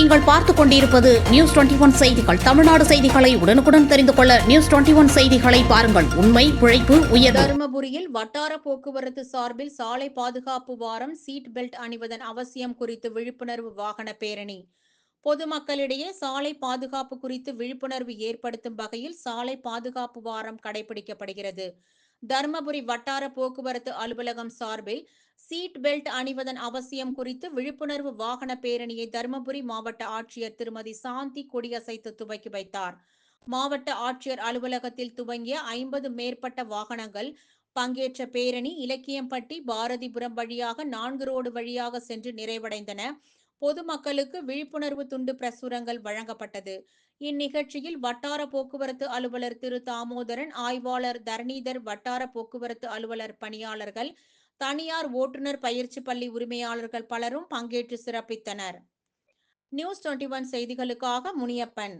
நீங்கள் பார்த்துக் கொண்டிருப்பது நியூஸ் 21 செய்திகள். தமிழ்நாடு செய்திகளை உடனுக்குடன் தெரிந்து கொள்ள நியூஸ் 21 செய்திகளை பாருங்கள். உண்மை, உழைப்பு, உயர்வு. தருமபுரியில் வட்டார போக்குவரத்து சார்பில் சாலை பாதுகாப்பு வாரம், சீட் பெல்ட் அணிவதன் அவசியம் குறித்து விழிப்புணர்வு வாகன பேரணி. பொதுமக்களிடையே சாலை பாதுகாப்பு குறித்து விழிப்புணர்வு ஏற்படுத்தும் வகையில் சாலை பாதுகாப்பு வாரம் கடைபிடிக்கப்படுகிறது. தருமபுரி வட்டார போக்குவரத்து அலுவலகம் சார்பில் சீட் பெல்ட் அணிவதன் அவசியம் குறித்து விழிப்புணர்வு வாகன பேரணியை தருமபுரி மாவட்ட ஆட்சியர் திருமதி சாந்தி கொடியசைத்து துவக்கி வைத்தார். மாவட்ட ஆட்சியர் அலுவலகத்தில் துவங்கிய 50 மேற்பட்ட வாகனங்கள் பங்கேற்ற பேரணி இலக்கியம்பட்டி, பாரதிபுரம் வழியாக 4 ரோடு வழியாக சென்று நிறைவடைந்தன. பொதுமக்களுக்கு விழிப்புணர்வு துண்டு பிரசுரங்கள் வழங்கப்பட்டது. இந்நிகழ்ச்சியில் வட்டார போக்குவரத்து அலுவலர் திரு தாமோதரன், ஆய்வாளர் தரணிதர், வட்டார போக்குவரத்து அலுவலர் பணியாளர்கள், தனியார் ஓட்டுநர் பயிற்சி பள்ளி உரிமையாளர்கள் பலரும் பங்கேற்று சிறப்பித்தனர். நியூஸ் 21 செய்திகளுக்காக முனியப்பன்.